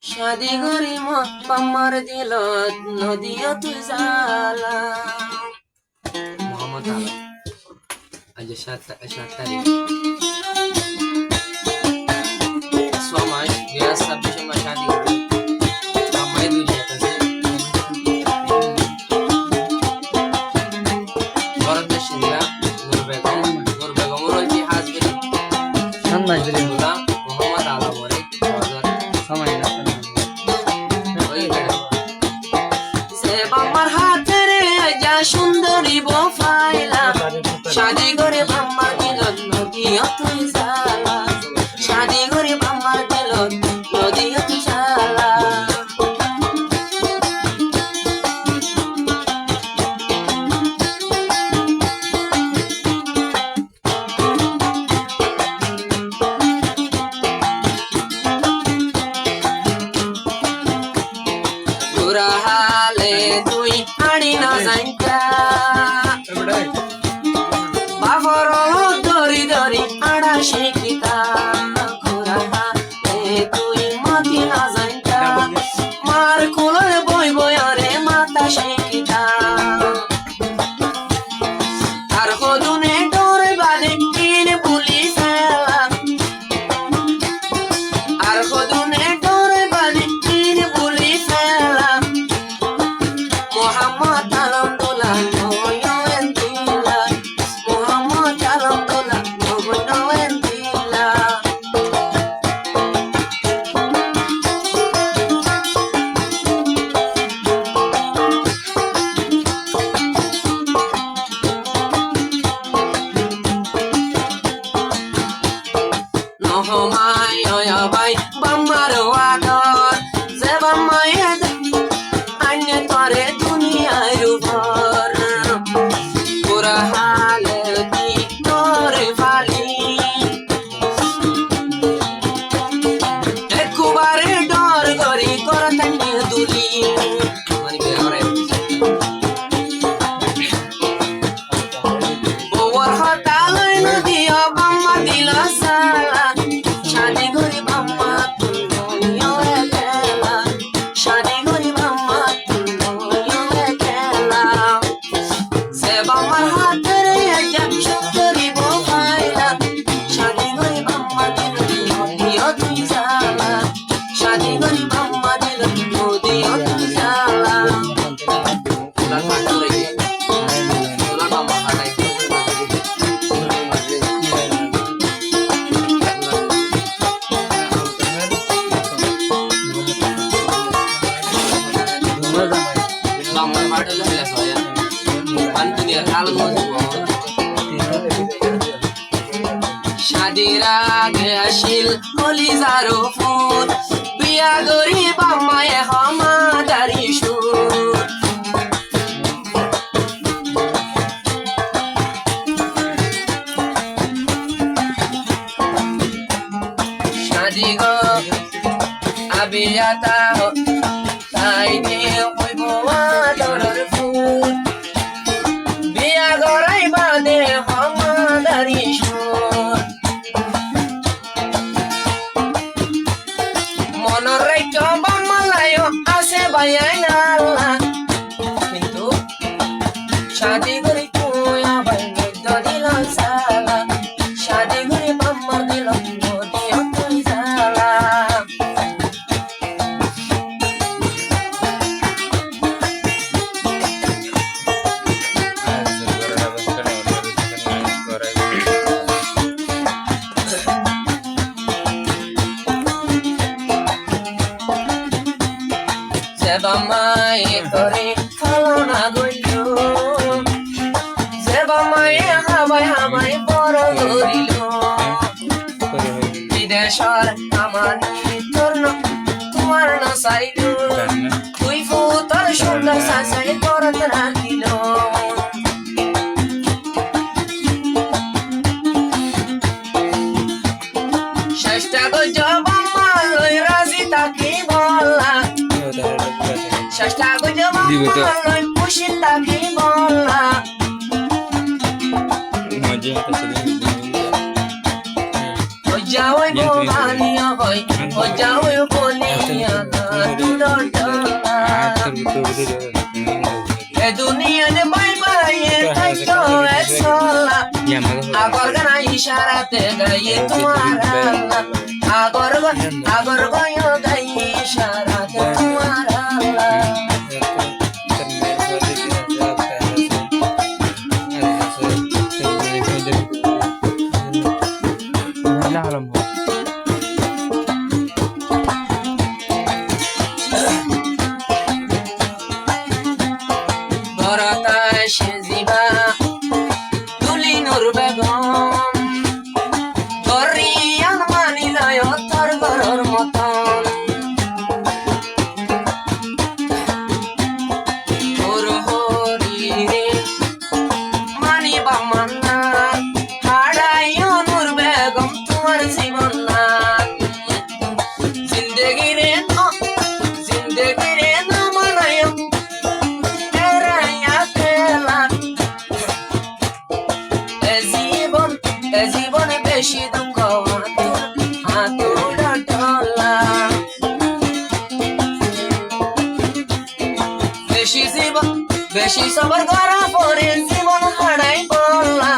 शादी गोरी मर दिल नदिया तुझाला मोहम्मद आला आज 7 तारीख समाज या सब में शादी हमारी दुनिया से भारत देश इंडिया नूर बेगम रोजी हाजरी সন্ন্যাস দিলে मोहम्मद आला बोले সময় না আমার হাতে রে যা সুন্দরী বফাইলা শাদি করে বাম্মা দিল নদিয়া তুই জালা শাদি করে বাম্মা দিল নদিয়া তুই জালা হালে তুই আড়ি না যাইতা বাবর দরি দরি আড়া শিখিতা ঘোরা হালে তুই মাতি না যাইতা মার কুলের বই বয়ারে মাতা শিখিতা আর হদুনে ডরে বাদে কিন পুলি ফেলা আর হদুনে ডরে বাদে কিন পুলি ফেলা Muhammad alhamdulillah no entila Muhammad alhamdulillah no entila no homai oya bai bamar wador ze bamai अन्य तोरे दुनियार भर पूरा हाल दी तोरे वाली एक बारे डर गरी करतनी दुली मानी के रे बोवर हटाल नदिया बम्मा दिला साला शादी गरी बम्मा दुनिया एला शादी गरी बम्मा আমার হাতে রে যা সুন্দরী বফাইলা শাদি করে বাম্মা দিল নদিয়া তুই জালা শাদি করে বাম্মা দিল নদিয়া তুই জালা তোলা কাটো রে তোলা বাম্মা হালাই বাম্মা হাটলে হইলা সয়া दुनिया काल शादीर आगे आशिल कलिजारो ফুল বিয়া গরি বাম্মায়ে হামাদারি সুর शादी गो আবিয়াতা তাইতে হইব আদরের ফুল বিয়া গড়াই বাদে হামাদারি সুর মনের রাইট বাম্মালায় আছে বাইয়াই নালা কিন্তু শাদি করে তুই আবার নিদ দিল সালা শাদি করে বাম্মা দিল নদিয়া তুই জালা Sebamaye kore falona goilo Sebamaye habai boro gorilo Bideshar amani torno tumar na sailu Tui futar shundar sasai korat rakilo Shashta go jabamma loi razi taki bolla Shashta go jabamma loi pushi taki bolla Ojawai bo baniyo হয় ও যাও বলিয়া দূর ডলা এ দুনিয়াতে bye bye থাকতো একলা আগর গানা ইশারাতে গাইয়ে তোমার আল্লাহ আগর গয় গাইয়ে ইশারাতে তোমার আল্লাহ বরতায় সে জিবা তুলি নুর বেগম গরিয়ান মানিলয় তোর ঘরের মতন ওর হরি রে মানিবা মান্না হারাইও নুর বেগম তোমার জীবন না জিন্দেগি রে না মানাইও জীবনে বেশি দুঃখ হাতুর ডলা বেশি সবর করা পরে জীবন হারাই বললা